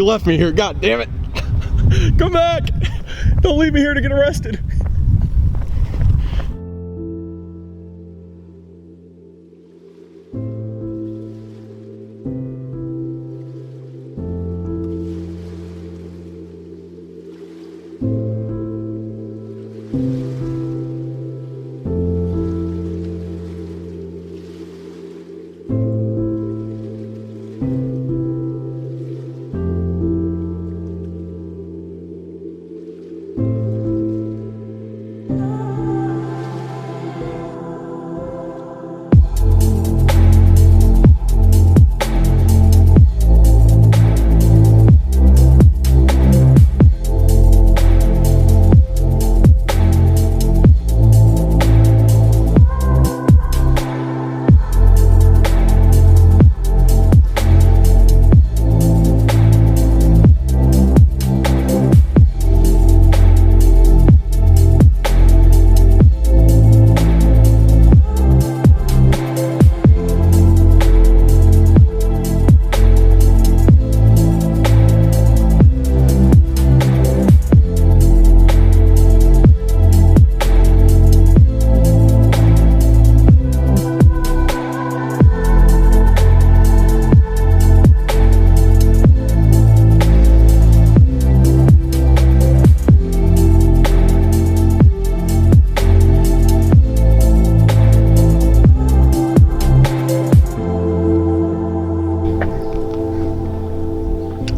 You left me here, god damn it. Come back. Don't leave me here to get arrested.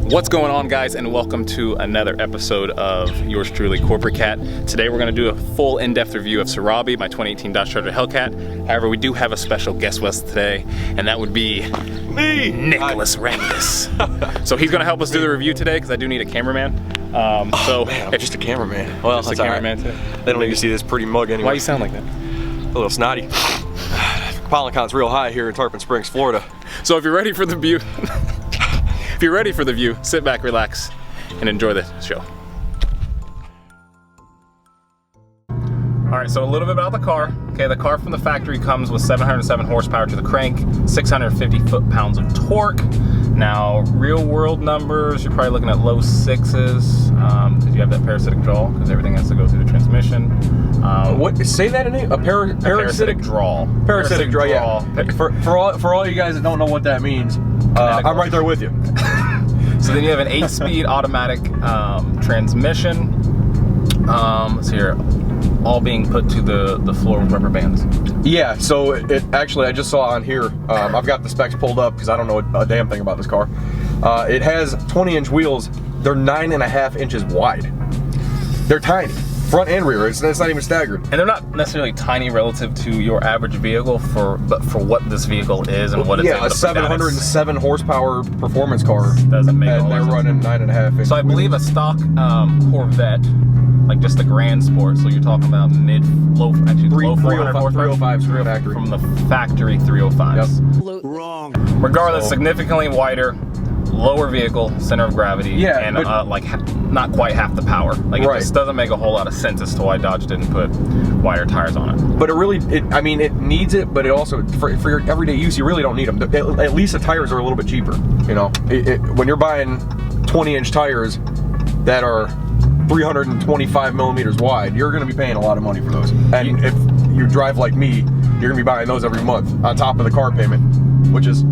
What's going on, guys, and welcome to another episode of yours truly, Corporate Cat. Today we're going to do a full in-depth review of Sarabi, my 2018 Dodge Charger Hellcat. However, we do have a special guest with us today, and that would be Me! Nicholas Randis. So he's going to help us do the review today because I do need a cameraman. Man, I'm just a cameraman. Well, just a cameraman today. They don't need to see this pretty mug anyway. Why you sound like that? A little snotty. Pollen count's real high here in Tarpon Springs, Florida. So if you're ready for the view, if you're ready for the view, sit back, relax, and enjoy the show. All right, so a little bit about the car. Okay, the car from the factory comes with 707 horsepower to the crank, 650 foot-pounds of torque. Now, real world numbers, you're probably looking at low sixes, because you have that parasitic draw, because everything has to go through the transmission. What? Say that in a parasitic draw. Parasitic draw, yeah. For all you guys that don't know what that means, I'm right there with you. So then you have an 8-speed automatic transmission. Let's see here, all being put to the floor with rubber bands. Yeah, so it actually, I just saw on here, I've got the specs pulled up because I don't know a damn thing about this car. It has 20-inch wheels. They're 9.5 inches wide. They're tiny, front and rear. It's not even staggered. And they're not necessarily tiny relative to your average vehicle, but for what this vehicle is and what it's able to put down. Yeah, a 707 horsepower performance car. Doesn't make and they're running 9.5 inches. So I believe a stock Corvette, like just the Grand Sport, so you're talking about low 400 horsepower 305s factory. From the factory 305s. Yep. Wrong. Regardless, significantly wider, lower vehicle center of gravity, yeah, and like not quite half the power. Like it just doesn't make a whole lot of sense as to why Dodge didn't put wider tires on it. But I mean, it needs it, but it also for your everyday use, you really don't need them. At least the tires are a little bit cheaper. You know, when you're buying 20-inch tires that are 325 millimeters wide, you're going to be paying a lot of money for those. And if you drive like me, you're going to be buying those every month on top of the car payment, which is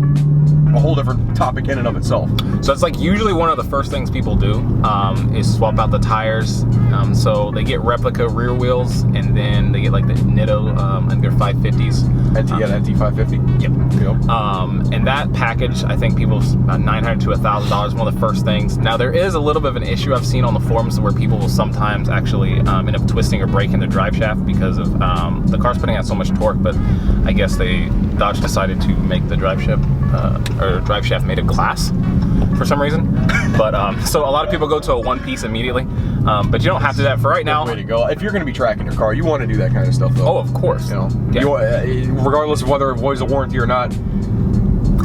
a whole different topic in and of itself. So it's like usually one of the first things people do is swap out the tires. So they get replica rear wheels, and then they get like the Nitto and their 550s. NT 550. Yep. And that package, I think people $900 to $1,000 one of the first things. Now there is a little bit of an issue I've seen on the forums where people will sometimes actually end up twisting or breaking the drive shaft because of the car's putting out so much torque. But I guess Dodge decided to make the drive shaft made of glass for some reason. But so a lot of people go to a one-piece immediately, but you don't have to do that for right now. Way to go. If you're going to be tracking your car, you want to do that kind of stuff, though. Oh, of course. You know, regardless of whether it avoids a warranty or not,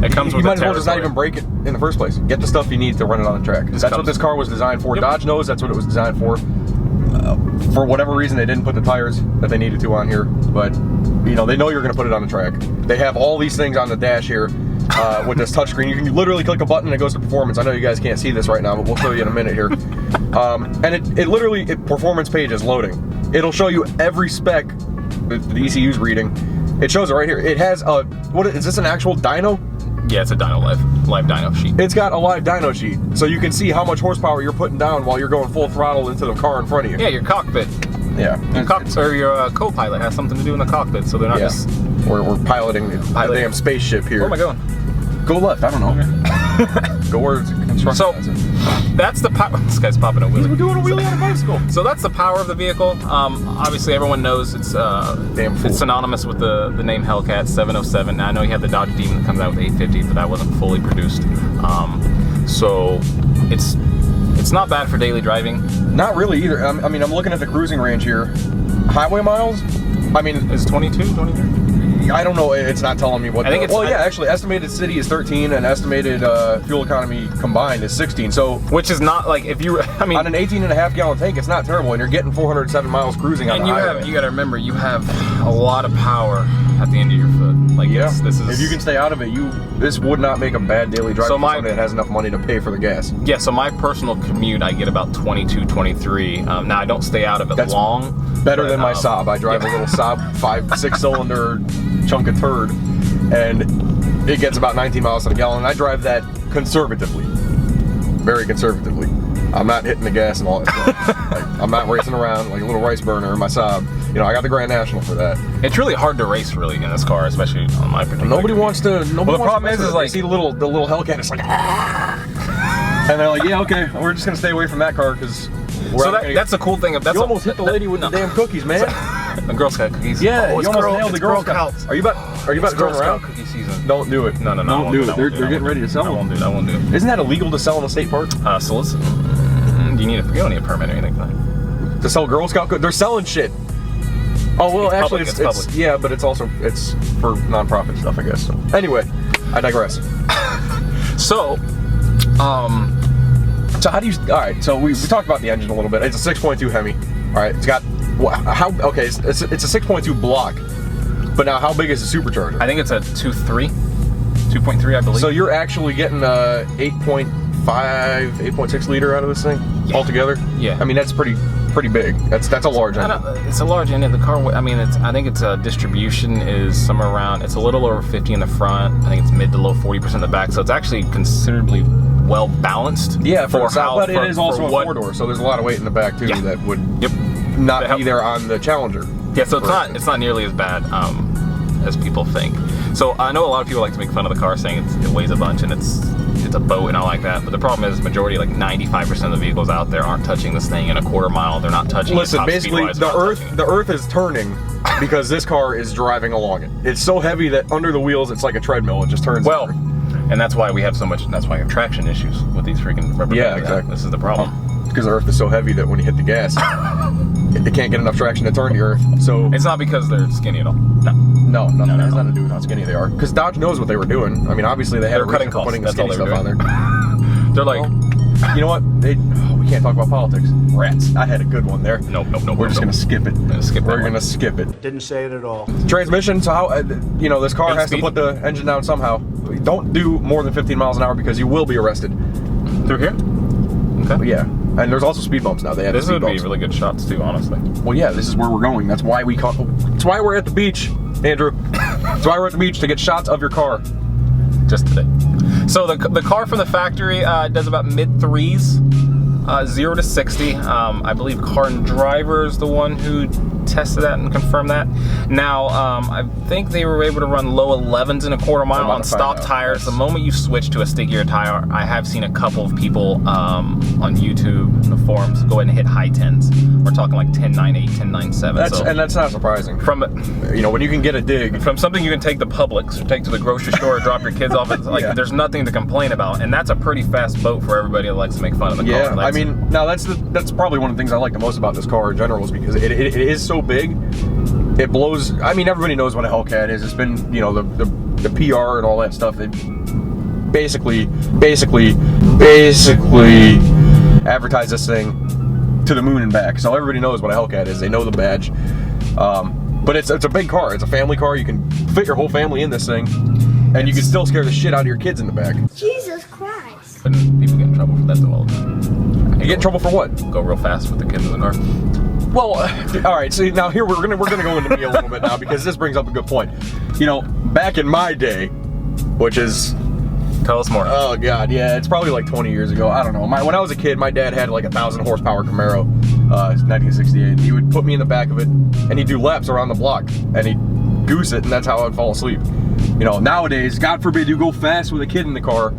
it comes with you might as well just not even break it in the first place. Get the stuff you need to run it on the track. That's what this car was designed for. Yep. Dodge knows that's what it was designed for. For whatever reason, they didn't put the tires that they needed to on here, but you know, they know you're going to put it on the track. They have all these things on the dash here with this touchscreen. You can literally click a button and it goes to performance. I know you guys can't see this right now, but we'll show you in a minute here. And it literally, performance page is loading. It'll show you every spec the ECU's reading. It shows it right here. It has a, what is this, an actual dyno? Yeah, it's a dyno live dyno sheet. It's got a live dyno sheet, so you can see how much horsepower you're putting down while you're going full throttle into the car in front of you. Yeah, your cockpit. Yeah. Your co-pilot has something to do in the cockpit, so they're not just... We're piloting the damn spaceship here. Where am I going? Go left, I don't know. Go where construction. So, that's the power. This guy's popping a wheelie. We're doing a wheelie on a bicycle. So that's the power of the vehicle. Obviously, everyone knows it's it's synonymous with the name Hellcat 707. Now, I know you have the Dodge Demon that comes out with 850, but that wasn't fully produced. So it's not bad for daily driving. Not really either. I mean, I'm looking at the cruising range here. Highway miles? I mean, is 22, 23? I don't know. It's not telling me what. I think it's. Well, yeah, actually, estimated city is 13, and estimated fuel economy combined is 16. So, which is not like if you. I mean, on an 18.5 gallon tank, it's not terrible, and you're getting 407 miles cruising on the highway. And you got to remember, you have a lot of power at the end of your foot. Like, yeah, this is. If you can stay out of it, this would not make a bad daily drive for somebody that has enough money to pay for the gas. Yeah. So my personal commute, I get about 22, 23. Now I don't stay out of it long. Better than my Saab. I drive a little Saab 5-6 cylinder chunk of turd, and it gets about 19 miles to the gallon. And I drive that conservatively, very conservatively. I'm not hitting the gas and all that stuff. Like, I'm not racing around like a little rice burner in my Saab. You know, I got the Grand National for that. It's really hard to race really in this car, especially on my particular. Nobody wants to. Well, the problem is like, you see the little Hellcat. It's like, and they're like, yeah, okay, we're just gonna stay away from that car because. So that's the cool thing. You almost hit the lady with the damn cookies, man. The Girl Scout cookies. Yeah, you almost nailed the Girl Scouts. Are you about to turn around? Cookie season. Don't do it. No. Don't do it. They're getting ready to sell them. I won't do it. Isn't that illegal to sell in a state park? Solicit. You don't need a permit or anything for that. To sell Girl Scout cookies? They're selling shit. Oh well, actually, it's public. Yeah, but it's for nonprofit stuff, I guess. So anyway, I digress. So how do you? All right, so we talked about the engine a little bit. It's a 6.2 Hemi. All right, it's got okay. It's a 6.2 block, but now how big is the supercharger? I think it's a 2.3, I believe. So you're actually getting a 8.6 liter out of this thing altogether. Yeah. I mean that's pretty big. That's a large engine. It's a large engine. The car. I mean, I think its distribution is somewhere around. It's a little over 50 in the front. I think it's mid to low 40% in the back. So it's actually considerably well balanced. Yeah, but it is also a 4-door, so there's a lot of weight in the back too that would not be there on the Challenger. Yeah, so it's not nearly as bad as people think. So I know a lot of people like to make fun of the car, saying it weighs a bunch and it's a boat and all like that. But the problem is, majority, like 95% of the vehicles out there, aren't touching this thing in a quarter mile. They're not touching. Listen, basically, the Earth is turning because this car is driving along it. It's so heavy that under the wheels, it's like a treadmill. It just turns. Well, and that's why we have so much. That's why we have traction issues with these freaking rubber. Yeah, exactly. This is the problem. Because the Earth is so heavy that when you hit the gas, it can't get enough traction to turn the Earth. So it's not because they're skinny at all. No, it has nothing to do with how skinny they are. Because Dodge knows what they were doing. I mean, obviously they had a reason for putting the skinny stuff on there. They're like, you know what? We can't talk about politics. Rats. I had a good one there. Nope. We're just gonna skip it. We're gonna skip it. Didn't say it at all. Transmission. So how? This car has to put the engine down somehow. Don't do more than 15 miles an hour because you will be arrested. Through here? Okay. Yeah. And there's also speed bumps now. They have this speed would bumps. be really good shots too, honestly. Well, yeah, this is where we're going. That's why That's why we're at the beach, Andrew. That's why we're at the beach, to get shots of your car. Just today. So the car from the factory does about mid-3s, 0 to 60. I believe Car and Driver is the one who tested that and confirmed that. Now, I think they were able to run low 11s in a quarter mile on stock tires. The moment you switch to a stickier tire, I have seen a couple of people on YouTube, in the forums, go ahead and hit high 10s. We're talking like 10.98, 10.97. And that's not surprising. From when you can get a dig from something you can take to Publix or take to the grocery store or drop your kids off, it's like there's nothing to complain about, and that's a pretty fast boat for everybody that likes to make fun of the car. Yeah, I mean, now that's probably one of the things I like the most about this car in general, is because it is so big. It blows. I mean, everybody knows what a Hellcat is. It's been, the PR and all that stuff. It basically advertise this thing to the moon and back. So everybody knows what a Hellcat is. They know the badge. But it's a big car. It's a family car. You can fit your whole family in this thing. and you can still scare the shit out of your kids in the back. Jesus Christ. And people get in trouble for that though all the time. You get in trouble for what? Go real fast with the kids in the car. Well, all right. So now here we're gonna go into me a little bit now because this brings up a good point. You know, back in my day, which is, Tell us more. oh god, yeah, it's probably like 20 years ago. I don't know. When I was a kid, my dad had like a 1,000 horsepower Camaro, 1968. He would put me in the back of it, and he'd do laps around the block, and he'd goose it, and that's how I'd fall asleep. You know, nowadays, God forbid you go fast with a kid in the car.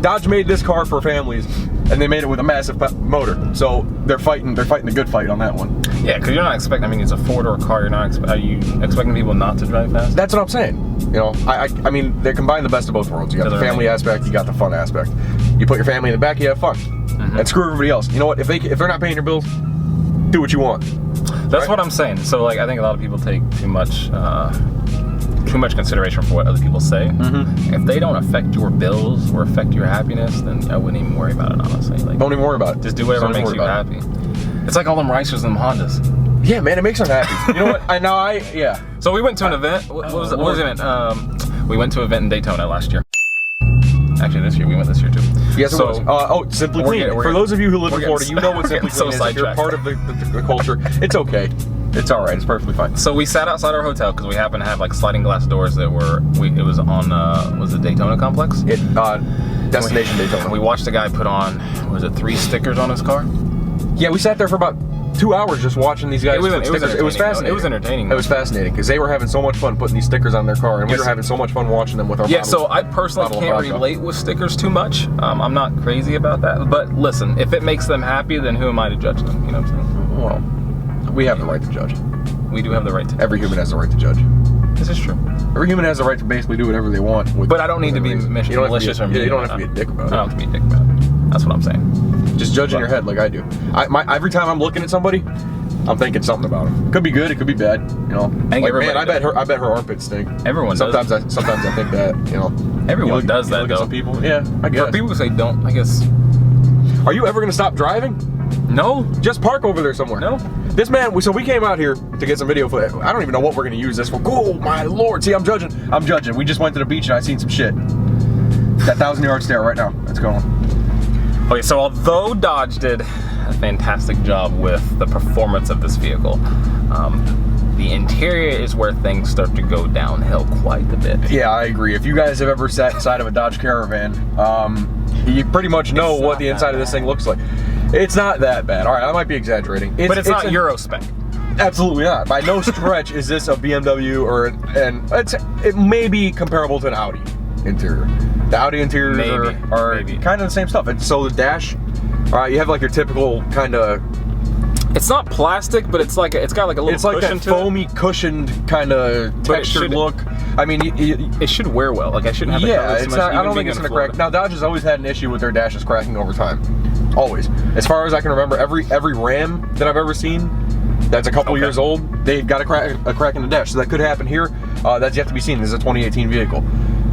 Dodge made this car for families, and they made it with a massive motor. So they're fighting the good fight on that one. Yeah, because you're not expecting. I mean, it's a four-door car. You're not. Are you expecting people not to drive fast? That's what I'm saying. You know, I mean, they combine the best of both worlds. You got the family aspect, you got the fun aspect. You put your family in the back, you have fun, and screw everybody else. You know what? If they're not paying your bills, do what you want. That's what I'm saying. So like, I think a lot of people take too much consideration for what other people say. If they don't affect your bills or affect your happiness, then I wouldn't even worry about it, honestly. Like, Don't even worry about it. just do whatever makes you happy. It's like all them Ricers and them Hondas. Yeah, man, it makes them happy. You know what? Yeah. So we went to an event. What was it? We went to an event in Daytona last year. Actually, this year. We went this year too. Yes, it was. Simply Clean. For those of you who live in Florida, you know what Simply Clean is. If you're part of the culture, it's okay. It's all right. It's perfectly fine. So we sat outside our hotel because we happened to have like sliding glass doors that were. It was on was it Daytona Complex? Destination Daytona. We watched a guy put on 3 stickers on his car. Yeah, we sat there for about 2 hours just watching these guys put stickers. It was fascinating. It was entertaining. It was fascinating because they were having so much fun putting these stickers on their car, and we were having so much fun watching them with our models. So I personally can't relate with stickers too much. I'm not crazy about that. But listen, if it makes them happy, then who am I to judge them? You know what I'm saying? Well, we have the right to judge. We do have the right to. Every human has the right to judge. This is true. Every human has the right to basically do whatever they want. But I don't need to be malicious or mean. You don't have to be a dick about it. I don't have to be a dick about it. That's what I'm saying. Just judge in your head like I do. Every time I'm looking at somebody, I'm thinking something about them. Could be good, it could be bad. You know, like, man, I bet her armpits stink. Everyone sometimes does. Sometimes I think that. You know, everyone does that though. Some people, yeah, I guess. For people who say don't, I guess. Are you ever gonna stop driving? No. Just park over there somewhere. No. This man, so we came out here to get some video footage. I don't even know what we're gonna use this for. Oh my lord! See, I'm judging. We just went to the beach and I seen some shit. That 1,000-yard stare right now. Let's go. Okay, so although Dodge did a fantastic job with the performance of this vehicle, the interior is where things start to go downhill quite a bit. Yeah, I agree. If you guys have ever sat inside of a Dodge Caravan, you pretty much know what the inside of this thing looks like. It's not that bad. All right, I might be exaggerating. But it's not Euro spec. Absolutely not. By no stretch is this a BMW or it may be comparable to an Audi interior. The Audi interiors are kind of the same stuff. And so the dash, all right, you have like your typical kind of. It's not plastic, but it's got like a little. It's like that foamy, cushioned kind of textured look. I mean, it should wear well. Like I shouldn't have. Yeah, it's not. I don't think it's gonna crack. Now Dodge has always had an issue with their dashes cracking over time. Always. As far as I can remember, every Ram that I've ever seen that's a couple years old, they've got a crack in the dash. So that could happen here. That's yet to be seen. This is a 2018 vehicle.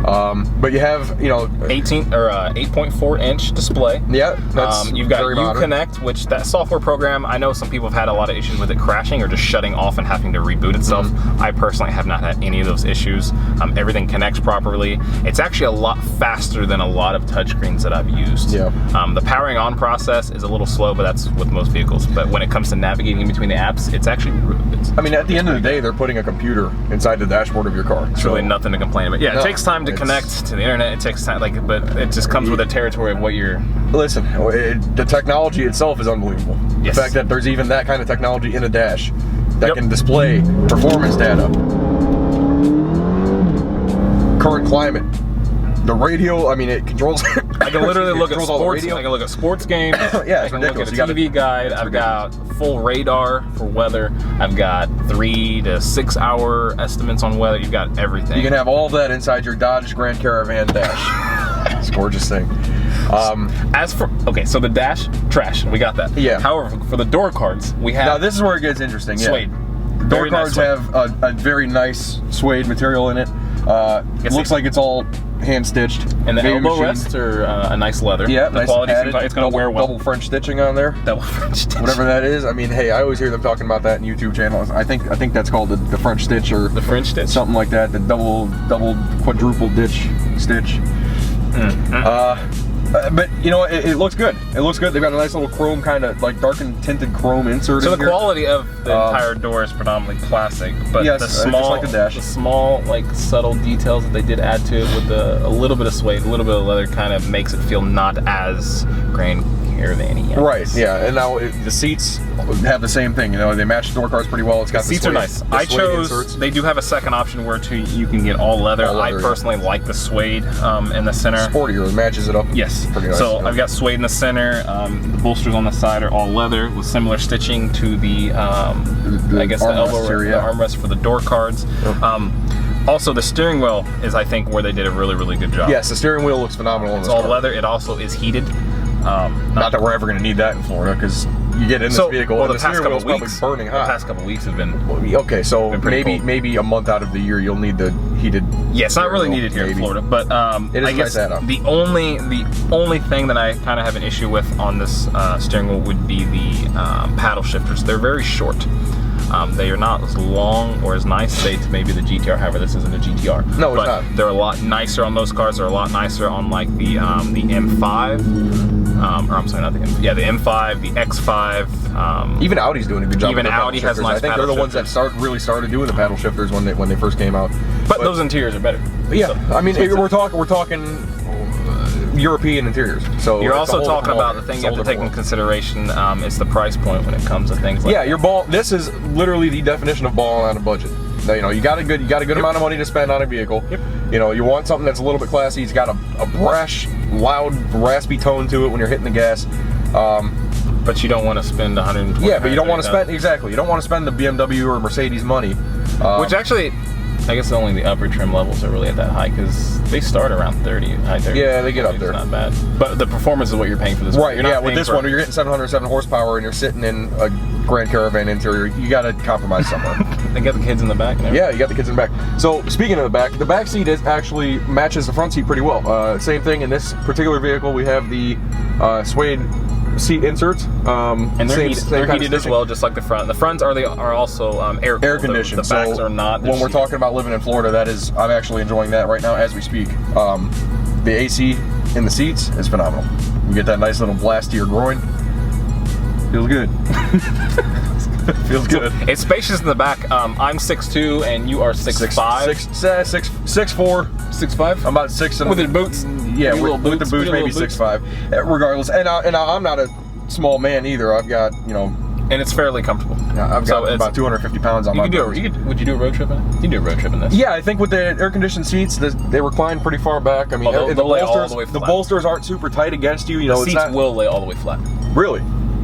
But you have, 8.4 inch display. Yeah, that's you've got very modern. Uconnect, which that software program, I know some people have had a lot of issues with it crashing or just shutting off and having to reboot itself. I personally have not had any of those issues. Everything connects properly. It's actually a lot faster than a lot of touchscreens that I've used. Yeah. The powering on process is a little slow, but that's with most vehicles. But when it comes to navigating in between the apps, it's actually. I mean, at the end of the day, they're putting a computer inside the dashboard of your car. It's really nothing to complain about. Yeah, it takes time to connect to the internet. It takes time, but it just comes with the territory of what you're. Listen, the technology itself is unbelievable. Yes. The fact that there's even that kind of technology in a dash that can display performance data, current climate, the radio. I mean, it controls. I can literally look at sports. I can look at sports games. Yeah, I can look at a TV guide. I've got full radar for weather. I've got 3 to 6 hour estimates on weather. You've got everything. You can have all that inside your Dodge Grand Caravan dash. It's a gorgeous thing. So the dash, trash. We got that. Yeah. However, for the door cards, we have. Now this is where it gets interesting. Suede. Yeah. Door cards have a very nice suede material in it. It looks like it's all hand stitched. And the elbow rests are a nice leather. Yeah, the nice quality padded, seems like it's going to wear well. Double French stitching on there. Double French stitching. Whatever that is. I mean, hey, I always hear them talking about that in YouTube channels. I think that's called the French stitch or the French stitch, something like that. The double quadruple ditch stitch. But you know, it looks good. It looks good. They've got a nice little chrome, kind of like darkened tinted chrome insert. So in the here. quality of the entire door is predominantly plastic, but yes, the small, just like the dash. the small like subtle details that they did add to it with a little bit of suede, a little bit of leather, kind of makes it feel not as grand caravan-y. Right. Yeah. And now the seats have the same thing. You know, they match the door cards pretty well. It's got the seats suede, are nice. the I suede chose. inserts. They do have a second option where you can get all leather. All leather, I personally like the suede in the center. Sportier, it matches it up. Yes. Pretty nice. So I've got suede in the center. The bolsters on the side are all leather with similar stitching to the I guess the elbow here, the armrest for the door cards. Also, the steering wheel is, I think, where they did a really, really good job. Yes, the steering wheel looks phenomenal. It's all leather. It also is heated. Not that we're ever going to need that in Florida, because you get in this vehicle and the steering wheel's probably burning hot. The past couple weeks have been okay. So cold. maybe a month out of the year you'll need the heated. Yeah, it's not really needed here in Florida, but it is I guess nice add-on. the only thing that I kind of have an issue with on this steering wheel would be the paddle shifters. They're very short. They are not as long or as nice, say, to maybe the GTR. However, this isn't a GTR. No, it's but not. They're a lot nicer on those cars. They're a lot nicer on like the M5. Or I'm sorry, not the M5. Yeah, the M5, the X5. Even Audi's doing a good job. Even with their Audi paddle has shifters. nice I think they're the ones that really started doing the paddle shifters when they first came out. But those interiors are better. Yeah, so, I mean, we're talking European interiors. So you're also talking about the thing you have to take into consideration. It's the price point when it comes to things like that. This is literally the definition of balling on a budget. Now, you know, you got a good amount of money to spend on a vehicle. Yep. You know, you want something that's a little bit classy. It's got a brash, loud, raspy tone to it when you're hitting the gas. But you don't want to spend 120. Yeah, but you don't want to spend exactly. You don't want to spend the BMW or Mercedes money. Which actually, I guess only the upper trim levels are really at that high, because they start around 30, high 30. Yeah, they get up there. It's not bad. But the performance is what you're paying for this. Right. Yeah, with this one, you're getting 707 horsepower and you're sitting in a Grand Caravan interior. You got to compromise somewhere. They got the kids in the back. And yeah, you got the kids in the back. So speaking of the back seat actually matches the front seat pretty well. Same thing in this particular vehicle. We have the suede seat inserts, and they're heated as well, just like the front. The fronts are also air conditioned. The backs are not. When we're talking about living in Florida, I'm actually enjoying that right now as we speak. The AC in the seats is phenomenal. You get that nice little blast to your groin. Feels good. Feels good. So, it's spacious in the back. I'm 6'2", and you are 6'5". 6'4". 6'5". I'm about 6 with the boots. Yeah, with the boots, maybe 6'5". Regardless, and I'm not a small man either. I've got, you know, and it's fairly comfortable. Yeah, I've got about 250 pounds on my boots. Would you do a road trip in it? You can do a road trip in this. Yeah, I think with the air-conditioned seats, they recline pretty far back. I mean, the bolsters aren't super tight against you. You know, the seats will lay all the way flat. Really?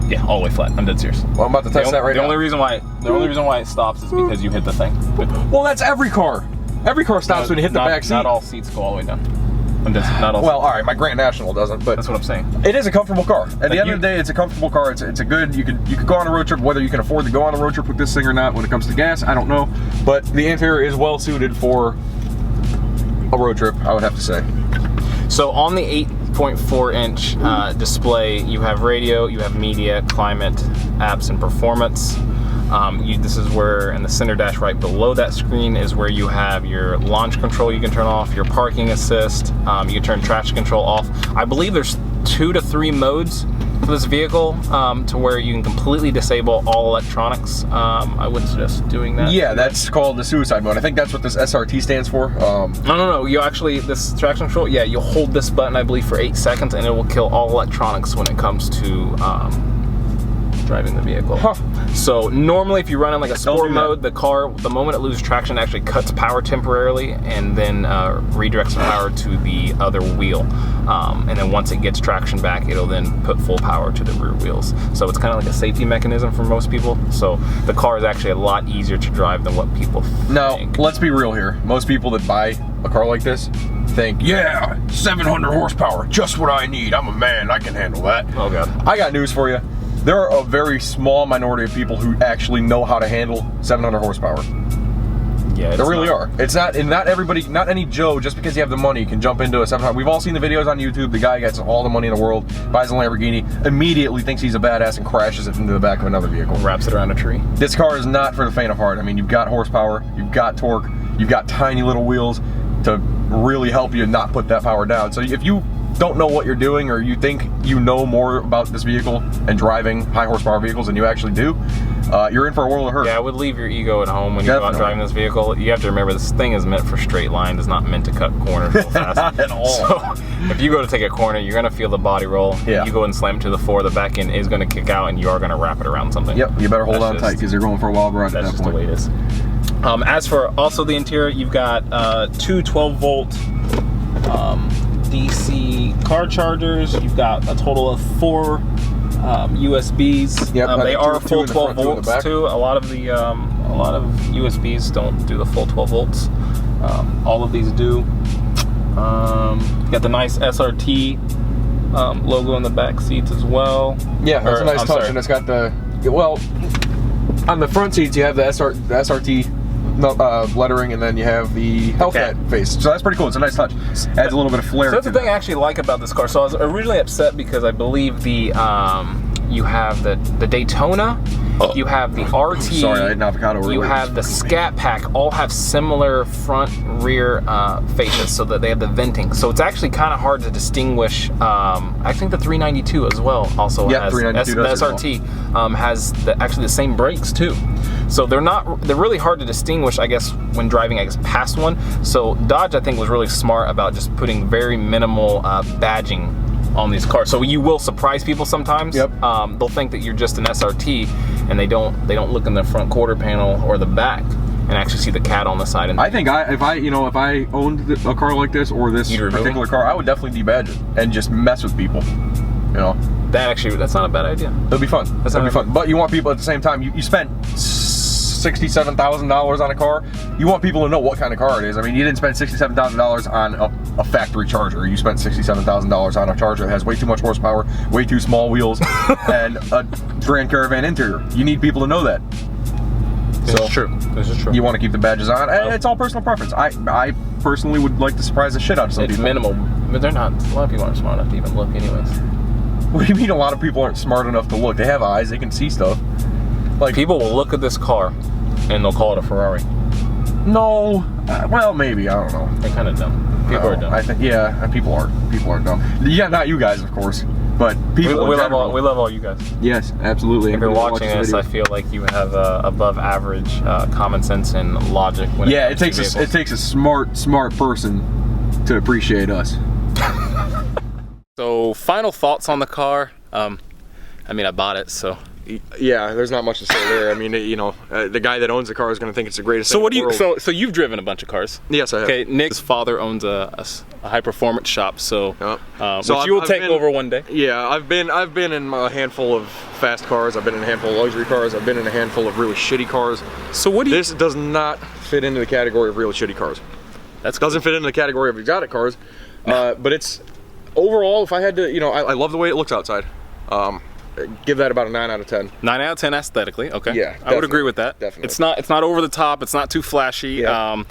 Yeah, all the way flat. I'm dead serious. Well, I'm about to test that right now. The only reason why it stops is because you hit the thing. Well, that's every car. Every car stops when you hit the back seat. Not all seats go all the way down. Not all. Well, all right, my Grand National doesn't, but that's what I'm saying. It is a comfortable car. At the end of the day, it's a comfortable car. It's a good. You could go on a road trip. Whether you can afford to go on a road trip with this thing or not, when it comes to gas, I don't know. But the interior is well suited for a road trip, I would have to say. So on the 8.4-inch display, you have radio, you have media, climate, apps, and performance. This is where, in the center dash right below that screen, is where you have your launch control you can turn off, your parking assist, you can turn traction control off. I believe there's 2 to 3 modes for this vehicle to where you can completely disable all electronics. I wouldn't suggest doing that. Yeah, that's called the suicide mode. I think that's what this SRT stands for. No. You actually, this traction control, yeah, you'll hold this button, I believe, for 8 seconds, and it will kill all electronics when it comes to driving the vehicle. Huh. So normally if you run in like a sport mode, the car, the moment it loses traction, it actually cuts power temporarily and then redirects the power to the other wheel. And then once it gets traction back, it'll then put full power to the rear wheels. So it's kind of like a safety mechanism for most people. So the car is actually a lot easier to drive than what people think. Now, let's be real here. Most people that buy a car like this think, yeah, 700 horsepower, just what I need. I'm a man, I can handle that. Oh God. I got news for you. There are a very small minority of people who actually know how to handle 700 horsepower. Yeah, there really are. It's not, and not everybody, not any Joe, just because you have the money, can jump into a 700. We've all seen the videos on YouTube. The guy gets all the money in the world, buys a Lamborghini, immediately thinks he's a badass and crashes it into the back of another vehicle. Wraps it around a tree. This car is not for the faint of heart. I mean, you've got horsepower, you've got torque, you've got tiny little wheels to really help you not put that power down. So if you don't know what you're doing, or you think you know more about this vehicle and driving high horsepower vehicles than you actually do, you're in for a world of hurt. Yeah, I would leave your ego at home when you go out driving this vehicle. You have to remember, this thing is meant for straight lines. It's not meant to cut corners real fast. Not at all. So if you go to take a corner, you're going to feel the body roll. Yeah. You go and slam to the floor, the back end is going to kick out, and you are going to wrap it around something. Yep, you better hold on tight because you're going for a wild ride at that point. That's just the way it is. As for also the interior, you've got two 12-volt DC car chargers. You've got a total of 4 USBs. Yep, they are two full in the 12 front, two in the volts back. too. A lot of USBs don't do the full 12 volts. All of these do. You got the nice SRT logo on the back seats as well. Yeah, that's a nice touch, and it's got the, well, on the front seats you have the SRT lettering, and then you have the Hellcat face. So that's pretty cool. It's a nice touch. Adds a little bit of flair. So that's the thing I actually like about this car. So I was originally upset because I believe the you have the Daytona, you have the RT, sorry, I had an avocado earlier. you have the Scat Pack, all have similar front rear faces, so that they have the venting. So it's actually kind of hard to distinguish. I think the 392 as well also has 392 the does as SRT has actually the same brakes too. So they're really hard to distinguish, I guess, when driving, I guess, past one. So Dodge, I think, was really smart about just putting very minimal badging on these cars. So you will surprise people sometimes. Yep. They'll think that you're just an SRT, and they don't look in the front quarter panel or the back and actually see the cat on the side. And I think if I owned a car like this, or this particular car, I would definitely debadge it and just mess with people. You know, that's not a bad idea. It'll be fun. It'll be fun. But you want people at the same time. You spent $67,000 on a car. You want people to know what kind of car it is. I mean, you didn't spend $67,000 on a factory charger. You spent $67,000 on a charger that has way too much horsepower, way too small wheels, and a Grand Caravan interior. You need people to know that. This is true. This is true. You want to keep the badges on, and it's all personal preference. I personally would like to surprise the shit out of some people. It's minimal, but they're not. A lot of people aren't smart enough to even look, anyways. What do you mean a lot of people aren't smart enough to look? They have eyes, they can see stuff. Like, people will look at this car and they'll call it a Ferrari. No, well, maybe, I don't know. They're kind of dumb. People are dumb. I think, yeah, people are dumb. Yeah, not you guys, of course, but people. We love all you guys. Yes, absolutely. If you're watching this, I feel like you have above average common sense and logic. When it takes a smart person to appreciate us. So, final thoughts on the car. I mean, I bought it, so. Yeah, there's not much to say there. I mean, the guy that owns the car is going to think it's the greatest thing in the world. So you've driven a bunch of cars. Yes, I have. Okay, Nick's father owns a high performance shop, so which you will take over one day. Yeah, I've been in a handful of fast cars. I've been in a handful of luxury cars. I've been in a handful of really shitty cars. So this does not fit into the category of really shitty cars. Doesn't fit into the category of exotic cars. But it's overall, if I had to, I love the way it looks outside. Give that about a 9 out of 10. 9 out of 10 aesthetically, okay. Yeah, I would agree with that. Definitely. It's not over the top, it's not too flashy. Yeah.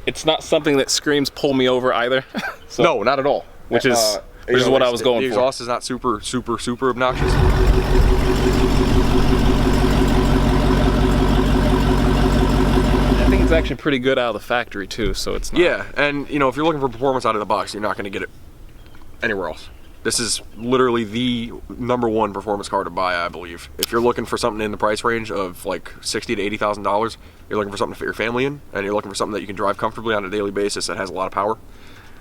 It's not something that screams pull me over either. So, no, not at all. Which is what I was going for. The exhaust is not super obnoxious. I think it's actually pretty good out of the factory too, so it's not. Yeah, and if you're looking for performance out of the box, you're not going to get it anywhere else. This is literally the #1 performance car to buy, I believe. If you're looking for something in the price range of like $60,000 to $80,000, you're looking for something to fit your family in, and you're looking for something that you can drive comfortably on a daily basis that has a lot of power,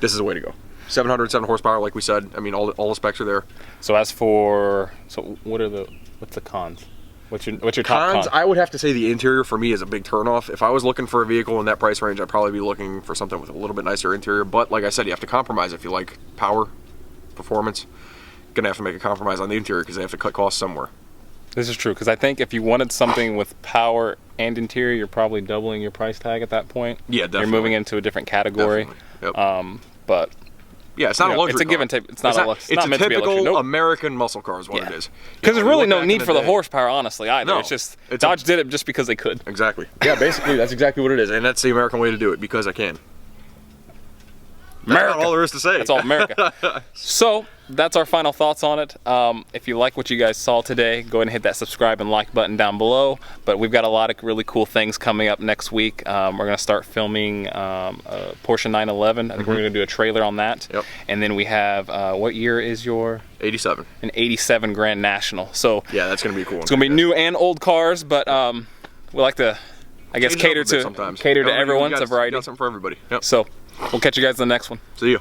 this is the way to go. 707 horsepower, like we said. I mean, all the specs are there. So what's the cons? What's your top cons? con? I would have to say the interior for me is a big turnoff. If I was looking for a vehicle in that price range, I'd probably be looking for something with a little bit nicer interior. But like I said, you have to compromise if you like power, performance. Gonna have to make a compromise on the interior because they have to cut costs somewhere. This is true, because I think if you wanted something with power and interior, you're probably doubling your price tag at that point. Yeah, definitely. You're moving into a different category. Definitely. Yep. But Yeah, it's not a luxury It's a car. give and take. It's not It's meant a to be a luxury. typical Nope. American muscle car is what it is. Because there's really look no back in need for the day- horsepower, honestly, either. No, It's just it's Dodge did it just because they could. Exactly. Yeah, basically, that's exactly what it is. And that's the American way to do it, because I can. America. That's all there is to say. That's all America. So that's our final thoughts on it. If you like what you guys saw today, go ahead and hit that subscribe and like button down below. But we've got a lot of really cool things coming up next week. We're going to start filming a Porsche 911. I think we're going to do a trailer on that. Yep. And then we have, what year is your? 87. An 87 Grand National. So Yeah, that's going to be cool. it's going to be new and old cars, but we like to, I guess, Change it up cater a bit to sometimes. cater to You know, everyone. we It's a got variety. something for everybody. Yep. So we'll catch you guys in the next one. See you.